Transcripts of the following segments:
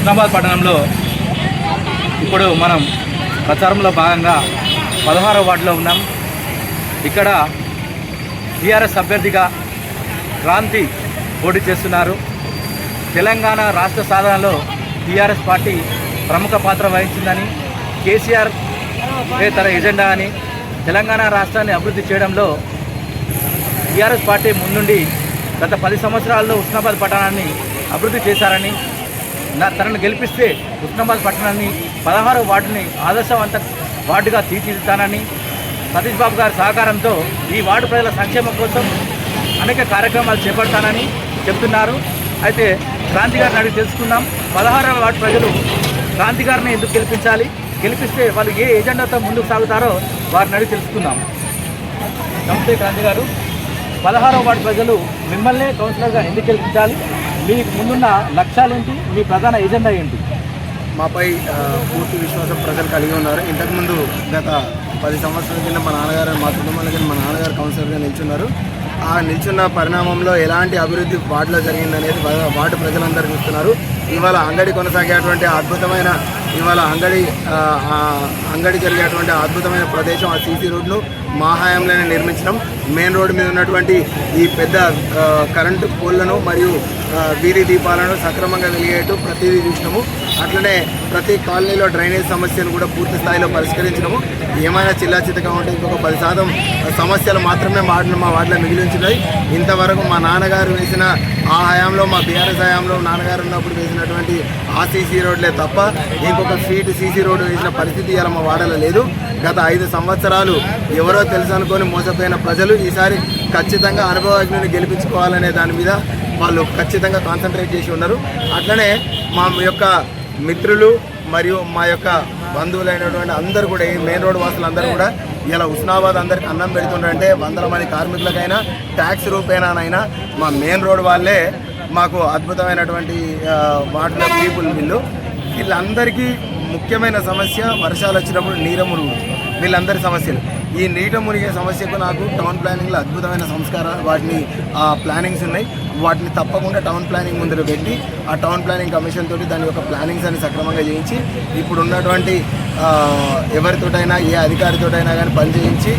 హుస్నాబాద్ పట్టణంలో ఇప్పుడు మనం ప్రచారంలో భాగంగా 16వ వార్డులో ఉన్నాం. ఇక్కడ టీఆర్ఎస్ అభ్యర్థిగా క్రాంతి పోటీ చేస్తున్నారు. తెలంగాణ రాష్ట్ర సాధనలో టీఆర్ఎస్ పార్టీ ప్రముఖ పాత్ర వహించిందని, కేసీఆర్ తన ఎజెండా అని, తెలంగాణ రాష్ట్రాన్ని అభివృద్ధి చేయడంలో టీఆర్ఎస్ పార్టీ ముందుండి గత 10 సంవత్సరాల్లో హుస్నాబాద్ పట్టణాన్ని అభివృద్ధి చేశారని, తనను గెలిపిస్తే హుస్నాబాద్ పట్టణాన్ని 16వ వార్డుని ఆదర్శవంత వార్డుగా తీర్చిదిద్దానని, సతీష్ బాబు గారి సహకారంతో ఈ వార్డు ప్రజల సంక్షేమం కోసం అనేక కార్యక్రమాలు చేపడతానని చెప్తున్నారు. అయితే క్రాంతి గారిని అడిగి తెలుసుకుందాం. 16వ వార్డు ప్రజలు క్రాంతి గారిని ఎందుకు గెలిపించాలి, గెలిపిస్తే వాళ్ళు ఏ ఎజెండాతో ముందుకు సాగుతారో వారిని అడిగి తెలుసుకుందాం. నమస్తే క్రాంతి గారు, 16వ వార్డు ప్రజలు మిమ్మల్ని కౌన్సిలర్గా ఎందుకు గెలిపించాలి, మీకు ముందున్న లక్ష్యాలేంటి, మీ ప్రధాన ఎజెండా ఏంటి? మాపై పూర్తి విశ్వాసం ప్రజలు కలిగి ఉన్నారు. ఇంతకుముందు గత 10 సంవత్సరాల కింద మా కుటుంబంలో కింద మా నాన్నగారు కౌన్సిలర్గా నిల్చున్నారు. ఆ నిల్చున్న పరిణామంలో ఎలాంటి అభివృద్ధి వార్డులో జరిగిందనేది వార్డు ప్రజలందరూ చూస్తున్నారు. ఇవాళ అంగడి కొనసాగేటువంటి అద్భుతమైన అంగడి జరిగేటువంటి అద్భుతమైన ప్రదేశం ఆ సీసీ రోడ్ను మా హయాంలోనే నిర్మించడం, మెయిన్ రోడ్డు మీద ఉన్నటువంటి ఈ పెద్ద కరెంటు పోల్లను మరియు వీధి దీపాలను సక్రమంగా వెలిగేట్టు ప్రతిదీ చూసినాము. అట్లనే ప్రతి కాలనీలో డ్రైనేజ్ సమస్యను కూడా పూర్తి స్థాయిలో పరిష్కరించడము. ఏమైనా చిల్లాచితగా ఉంటే ఇంకొక 10% సమస్యలు మాత్రమే మా వార్డులో మిగిలించినాయి. ఇంతవరకు మా నాన్నగారు వేసిన ఆ హయాంలో, మా బీఆర్ఎస్ హయాంలో నాన్నగారు ఉన్నప్పుడు వేసినటువంటి ఆ సీసీ రోడ్లే తప్ప ఇంకొక ఫీట్ సీసీ రోడ్డు వేసిన పరిస్థితి ఇలా మా వాడలో లేదు. గత 5 సంవత్సరాలు ఎవరో తెలుసు అనుకొని మోసపోయిన ప్రజలు ఈసారి ఖచ్చితంగా అనుభవజ్ఞుని గెలిపించుకోవాలనే దాని మీద వాళ్ళు ఖచ్చితంగా కాన్సన్ట్రేట్ చేసి ఉన్నారు. అట్లనే మా యొక్క మిత్రులు మరియు మా యొక్క బంధువులైనటువంటి అందరూ కూడా, ఈ మెయిన్ రోడ్ వాసులందరూ కూడా ఇలా హుస్నాబాద్ అందరికి అన్నం పెడుతుంటే 100 మంది కార్మికులకైనా ట్యాక్స్ రూపేణానైనా మా మెయిన్ రోడ్ వాళ్ళే మాకు అద్భుతమైనటువంటి వాటర్ పీపుల్ బిల్లు. వీళ్ళందరికీ ముఖ్యమైన సమస్య వర్షాలు వచ్చినప్పుడు నీట మునుగు, వీళ్ళందరి సమస్యలు. ఈ నీట మునిగే సమస్యకు నాకు టౌన్ ప్లానింగ్లో అద్భుతమైన సంస్కారాలు ప్లానింగ్స్ ఉన్నాయి. వాటిని తప్పకుండా టౌన్ ప్లానింగ్ ముందర పెట్టి ఆ టౌన్ ప్లానింగ్ కమిషన్ తోటి దాని యొక్క ప్లానింగ్స్ అని సక్రమంగా చేయించి ఇప్పుడు ఉన్నటువంటి ఎవరితోటైనా ఏ అధికారితోటైనా కానీ పనిచేయించి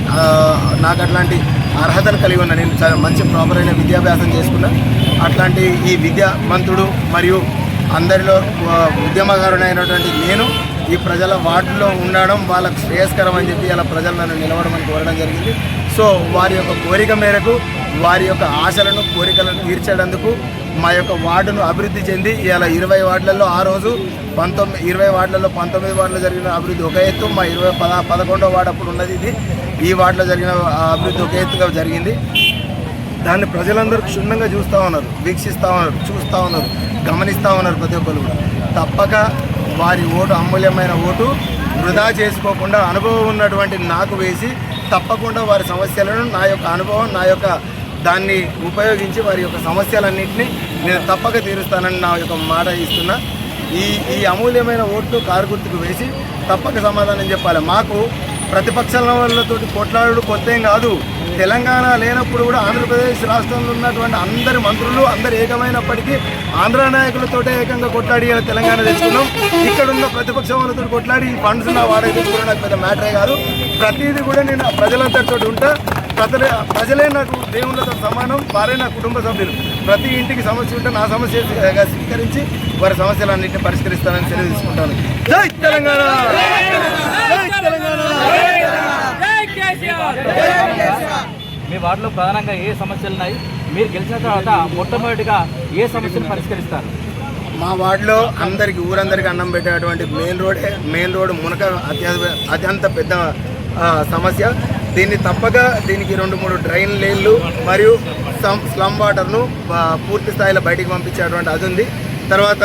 నాకు అట్లాంటి అర్హతలు కలిగి ఉన్నా. నేను చాలా మంచి ప్రాపర్ అయిన విద్యాభ్యాసం చేసుకున్నా. అట్లాంటి ఈ విద్యావంతుడు మరియు అందరిలో ఉద్యమకారుడైనటువంటి నేను ఈ ప్రజల వార్డులో ఉండడం వాళ్ళకు శ్రేయస్కరం అని చెప్పి ఇలా ప్రజలు నన్ను నిలవడమని కోరడం జరిగింది. సో వారి యొక్క కోరిక మేరకు, వారి యొక్క ఆశలను కోరికలను తీర్చేందుకు మా యొక్క వార్డును అభివృద్ధి చెంది ఇలా 20 వార్డులలో ఆ రోజు 20 వార్డులలో 19 వార్డులో జరిగిన అభివృద్ధి ఒక ఎత్తు, మా 11వ వార్డు అప్పుడు ఉన్నది ఇది. ఈ వార్డులో జరిగిన అభివృద్ధి ఒక ఎత్తుగా జరిగింది. దాన్ని ప్రజలందరూ క్షుణ్ణంగా చూస్తూ ఉన్నారు, వీక్షిస్తూ ఉన్నారు, చూస్తూ ఉన్నారు, గమనిస్తూ ఉన్నారు. ప్రతి ఒక్కరు కూడా తప్పక వారి ఓటు, అమూల్యమైన ఓటు వృధా చేసుకోకుండా అనుభవం ఉన్నటువంటి నాకు వేసి తప్పకుండా వారి సమస్యలను నా యొక్క అనుభవం, నా యొక్క దాన్ని ఉపయోగించి వారి యొక్క సమస్యలన్నింటినీ నేను తప్పక తీరుస్తానని నా యొక్క మాట ఇస్తున్నా. ఈ అమూల్యమైన ఓట్లు కారు గుర్తుకు వేసి తప్పక సమాధానం చెప్పాలి. మాకు ప్రతిపక్షాల వాళ్ళతో కొట్లాడు కొత్త ఏం కాదు. తెలంగాణ లేనప్పుడు కూడా ఆంధ్రప్రదేశ్ రాష్ట్రంలో ఉన్నటువంటి అందరి మంత్రులు అందరు ఏకమైనప్పటికీ ఆంధ్ర నాయకులతోటే ఏకంగా కొట్లాడి తెలంగాణ తెచ్చుకున్నాం. ఇక్కడ ఉన్న ప్రతిపక్ష వాళ్ళతో కొట్లాడి ఈ ఫండ్స్ నా వాడే తెచ్చుకోవడం నాకు పెద్ద మ్యాటరే కాదు. ప్రతిదీ కూడా నేను ప్రజలందరితో ఉంటా. ప్రజలే నాకు దేవుళ్ళతో సమానం, వారే నా కుటుంబ సభ్యులు. ప్రతి ఇంటికి సమస్య ఉంటే నా సమస్యగా స్వీకరించి వారి సమస్యలన్నింటినీ పరిష్కరిస్తానని తెలియ తీసుకుంటాను. జై తెలంగాణ! జై తెలంగాణ! మీ వార్డులో ప్రధానంగా ఏ సమస్యలు ఉన్నాయి, మీరు గెలిచిన తర్వాత మొట్టమొదటిగా ఏ సమస్యలు పరిష్కరిస్తారు? మా వార్డులో ఊరందరికీ అన్నం పెట్టేటువంటి మెయిన్ రోడ్ మునక అత్యంత పెద్ద సమస్య. దీన్ని తప్పక దీనికి 2-3 డ్రైన్ లైన్లు మరియు స్లమ్ వాటర్ను పూర్తి స్థాయిలో బయటికి పంపించేటువంటి అది ఉంది. తర్వాత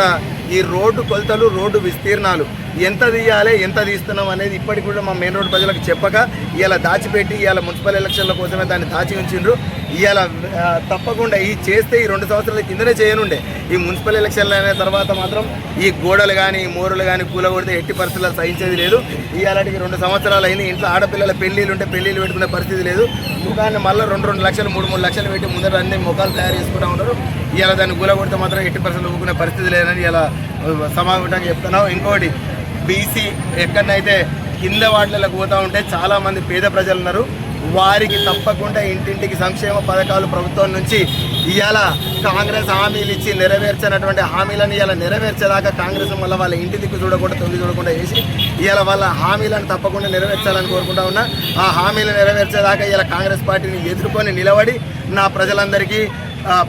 ఈ రోడ్డు కొలతలు, రోడ్డు విస్తీర్ణాలు ఎంత తీయాలి, ఎంత తీస్తున్నాం అనేది ఇప్పటికి కూడా మా మెయిన్ రోడ్ ప్రజలకు చెప్పక ఇలా దాచిపెట్టి ఇవాళ మున్సిపల్ ఎలక్షన్ల కోసమే దాన్ని దాచి ఉంచిండ్రు. ఇవాళ తప్పకుండా ఈ చేస్తే ఈ 2 సంవత్సరాల కిందనే చేయనుండే. ఈ మున్సిపల్ ఎలక్షన్లు అయిన తర్వాత మాత్రం ఈ గోడలు కానీ మోరులు కానీ కూలగొడితే ఎట్టి పరిస్థితుల్లో సహించేది లేదు. ఇవాళకి 2 సంవత్సరాలు అయింది. ఇంట్లో ఆడపిల్లల పెళ్ళిళ్ళు ఉంటే పెళ్ళిళ్ళు పెట్టుకునే పరిస్థితి లేదు. ముఖాన్ని మళ్ళీ 2 లక్షలు 3 లక్షలు పెట్టి ముందర అన్ని ముఖాలు తయారు చేసుకుంటూ ఉన్నారు. ఇవాళ దాన్ని కూలగొడితే మాత్రం ఎట్టి పరిస్థితులు ఊరుకునే పరిస్థితి లేదని ఇలా సమావేశంగా చెప్తున్నాం. ఇంకోటి బీసీ ఎక్కడనైతే కింద వాటిలకు పోతూ ఉంటే చాలామంది పేద ప్రజలు ఉన్నారు. వారికి తప్పకుండా ఇంటింటికి సంక్షేమ పథకాలు ప్రభుత్వం నుంచి ఇవాళ కాంగ్రెస్ హామీలు ఇచ్చి నెరవేర్చినటువంటి హామీలను ఇవాళ నెరవేర్చేదాకా కాంగ్రెస్ వల్ల వాళ్ళ ఇంటి దిక్కు చూడకుండా తొంగి చూడకుండా వేసి ఇవాళ వాళ్ళ హామీలను తప్పకుండా నెరవేర్చాలని కోరుకుంటా ఉన్నా. ఆ హామీలు నెరవేర్చేదాకా ఇవాళ కాంగ్రెస్ పార్టీని ఎదుర్కొని నిలబడి నా ప్రజలందరికీ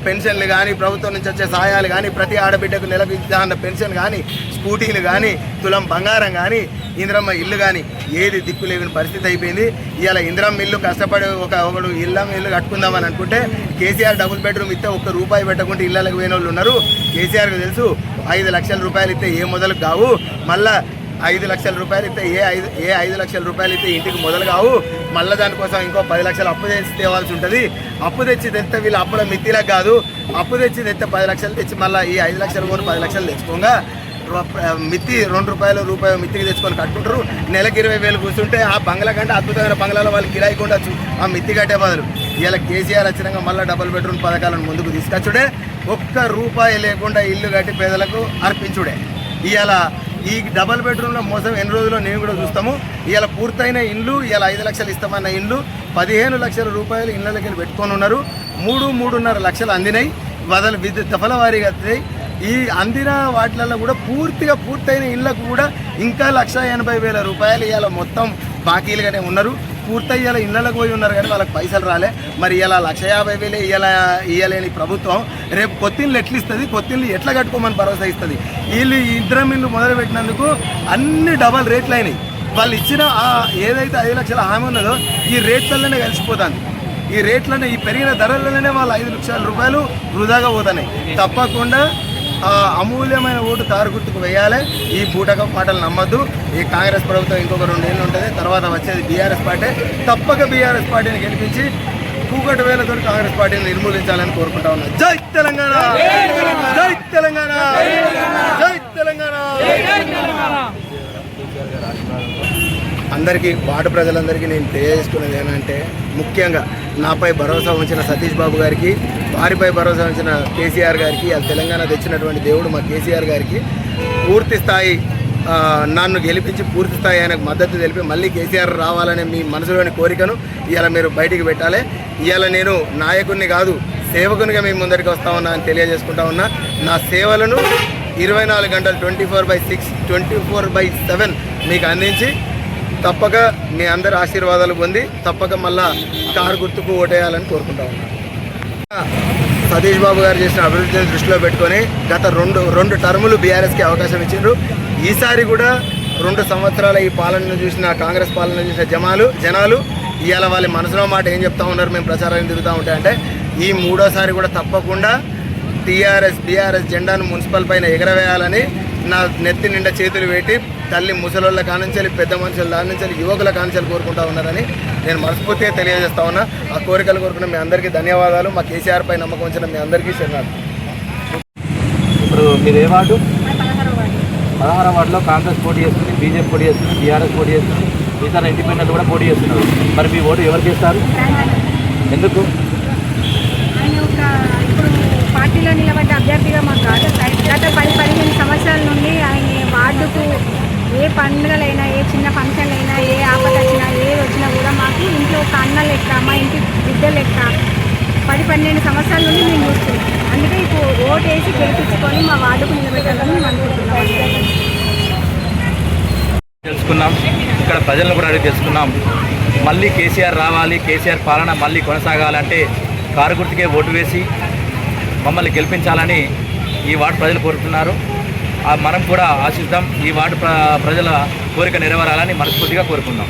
పెన్షన్లు కానీ, ప్రభుత్వం నుంచి వచ్చే సహాయాలు కానీ, ప్రతి ఆడబిడ్డకు నెల విధాన పెన్షన్ కానీ, స్కూటీలు కానీ, తులం బంగారం కానీ, ఇందిరమ్మ ఇల్లు కానీ ఏది దిక్కు లేని పరిస్థితి అయిపోయింది. ఇవాళ ఇందిరమ్మ ఇల్లు కష్టపడి ఒకడు ఇల్లు కట్టుకుందామని అనుకుంటే కేసీఆర్ డబుల్ బెడ్రూమ్ ఇస్తే ఒక్క రూపాయి పెట్టకుంటే ఇళ్ళకి పోయిన వాళ్ళు ఉన్నారు. కేసీఆర్కి తెలుసు 5 లక్షల రూపాయలు ఇస్తే ఏ మొదలు కావు, మళ్ళా 5 లక్షల రూపాయలు ఇస్తే ఏ 5 లక్షల రూపాయలు ఇస్తే ఇంటికి మొదలు కావు, మళ్ళీ దానికోసం ఇంకో 10 లక్షలు అప్పు తెచ్చి తేవాల్సి ఉంటుంది. అప్పు తెచ్చి తెస్తే వీళ్ళు అప్పుల మిత్తిలకు కాదు, అప్పు తెచ్చి తెస్తే 10 లక్షలు తెచ్చి మళ్ళీ ఈ 5 లక్షలు కొని 10 లక్షలు తెచ్చుకోగా మిత్తి రూపాయి మిత్తికి తెచ్చుకొని కట్టుకుంటారు. నెలకు 20,000 కూర్చుంటే ఆ బంగ్లా కంటే అద్భుతమైన బంగ్లాలో వాళ్ళు కిరాయి ఉండొచ్చు ఆ మిత్తి కట్టే బదులు. ఇలా కేసీఆర్ వచ్చినాక మళ్ళీ డబుల్ బెడ్రూమ్ పథకాలను ముందుకు తీసుకొచ్చుడే, ఒక్క రూపాయి లేకుండా ఇల్లు కట్టి పేదలకు అర్పించుడే. ఇవాళ ఈ డబల్ బెడ్రూమ్లో మోసం ఎన్ని రోజుల్లో నేను కూడా చూస్తాము. ఇవాళ పూర్తయిన ఇండ్లు ఇవాళ 5 లక్షలు ఇస్తామన్న ఇండ్లు 15 లక్షల రూపాయలు ఇళ్ళకి పెట్టుకొని ఉన్నారు. 3-3.5 లక్షలు అందినాయి, దఫల వారీగా వస్తాయి. ఈ అందిన వాటిలలో కూడా పూర్తయిన ఇళ్ళకు కూడా ఇంకా 1,80,000 రూపాయలు ఇవాళ మొత్తం బాకీలుగానే ఉన్నారు. పూర్తయ్యేలా ఇళ్ళకు పోయి ఉన్నారు కానీ వాళ్ళకి పైసలు రాలే. మరి ఇలా 150,000 ఇయ్యలేని ప్రభుత్వం రేపు కొత్తిళ్ళు ఎట్లా ఇస్తుంది, కొత్తిళ్ళు ఎట్లా కట్టుకోమని భరోసా ఇస్తుంది? వీళ్ళు ఇందిరమ్మ ఇల్లు మొదలుపెట్టినందుకు అన్ని డబల్ రేట్లు అయినాయి. వాళ్ళు ఇచ్చిన ఏదైతే 5 లక్షల హామీ ఉన్నదో ఈ రేట్లలోనే కలిసిపోతుంది. ఈ రేట్లనే ఈ పెరిగిన ధరలలోనే వాళ్ళు 5 లక్షల రూపాయలు వృధాగా పోతున్నాయి. తప్పకుండా అమూల్యమైన ఓటు కారు గుర్తుకు వేయాలి. ఈ బూటకపు మాటలు నమ్మద్దు. ఈ కాంగ్రెస్ ప్రభుత్వం ఇంకొక 2 ఏళ్ళు ఉంటుంది, తర్వాత వచ్చేది బీఆర్ఎస్ పార్టీ. తప్పక బీఆర్ఎస్ పార్టీని గెలిపించి కూకటి వేలతో కాంగ్రెస్ పార్టీని నిర్మూలించాలని కోరుకుంటా ఉన్నా. జై తెలంగాణ, జై తెలంగాణ, జై తెలంగాణ. అందరికీ వార్డు ప్రజలందరికీ నేను తెలియజేసుకున్నది ఏమంటే, ముఖ్యంగా నాపై భరోసా ఉంచిన సతీష్ బాబు గారికి, వారిపై భరోసా ఉంచిన కేసీఆర్ గారికి, అది తెలంగాణ తెచ్చినటువంటి దేవుడు మా కేసీఆర్ గారికి పూర్తి స్థాయి నన్ను గెలిపించి పూర్తి స్థాయి ఆయనకు మద్దతు తెలిపి మళ్ళీ కేసీఆర్ రావాలనే మీ మనసులోని కోరికను ఇవాళ మీరు బయటికి పెట్టాలి. ఇవాళ నేను నాయకుడిని కాదు, సేవకునిగా మీ ముందరికి వస్తా ఉన్నా అని తెలియజేసుకుంటా ఉన్నా. నా సేవలను 24 గంటలు 24/6 24/7 మీకు అందించి తప్పక మీ అందరి ఆశీర్వాదాలు పొంది తప్పక మళ్ళా కారు గుర్తుకు ఓటేయాలని కోరుకుంటా ఉన్నా. సతీష్ బాబు గారు చేసిన అభివృద్ధిని దృష్టిలో పెట్టుకొని గత రెండు టర్ములు బీఆర్ఎస్కి అవకాశం ఇచ్చిండ్రు. ఈసారి కూడా 2 సంవత్సరాల ఈ పాలనను చూసిన కాంగ్రెస్ పాలన చూసిన జనాలు ఇవాళ వాళ్ళ మనసులో మాట ఏం చెప్తా ఉన్నారు, మేము ప్రచారాన్ని తిరుగుతూ ఉంటాయంటే ఈ 3వ సారి కూడా తప్పకుండా బీఆర్ఎస్ జెండాను మున్సిపల్ పైన ఎగరవేయాలని నా నెత్తి నిండా చేతులు పెట్టి తల్లి ముసలోళ్ళ కానుంచాలి, పెద్ద మనుషుల దాని నుంచి యువకుల కానుంచాలి కోరుకుంటా ఉన్నారని నేను మనస్ఫూర్తిగా తెలియజేస్తా ఉన్నా. ఆ కోరికలు కోరుకున్న మీ అందరికీ ధన్యవాదాలు. మా కేసీఆర్ పై నమ్మకం ఉంచిన మీ అందరికీ శరణాలు. ఇప్పుడు మీరు ఏ వార్డు? 16వ వార్డులో కాంగ్రెస్ పోటీ చేస్తుంది, బీజేపీ పోటీ చేస్తుంది, బీఆర్ఎస్ పోటీ చేస్తుంది, ఇతర ఇండిపెండెంట్ కూడా పోటీ చేస్తున్నారు. మరి మీ ఓటు ఎవరికి ఇస్తారు? ఎందుకు? పార్టీలో నిలబడ్డ అభ్యర్థిగా మాకు కాదు. గత 10-15 సంవత్సరాల నుండి ఆయన వార్డుకు ఏ పండుగలైనా, ఏ చిన్న ఫంక్షన్లైనా, ఏ ఆపద వచ్చినా, ఏ వచ్చినా కూడా మాకు ఇంట్లో ఒక అన్న లెక్క, మా ఇంటి బిడ్డ లెక్క 10-12 సంవత్సరాల నుండి మేము చూస్తున్నాం. అందుకే ఇప్పుడు ఓటు వేసి గెలిపించుకొని మా వార్డుకు నిలబెట్టాలని మేము అనుకుంటున్నాం. తెలుసుకున్నాం, ఇక్కడ ప్రజలను కూడా అడిగి తెలుసుకున్నాం. మళ్ళీ కేసీఆర్ రావాలి, కేసీఆర్ పాలన మళ్ళీ కొనసాగాలంటే కారు గుర్తుకే ఓటు వేసి మమ్మల్ని గెలిపించాలని ఈ వార్డు ప్రజలు కోరుతున్నారు. మనం కూడా ఆశిద్దాం. ఈ వార్డు ప్రజల కోరిక నెరవేరాలని మనస్ఫూర్తిగా కోరుకుందాం.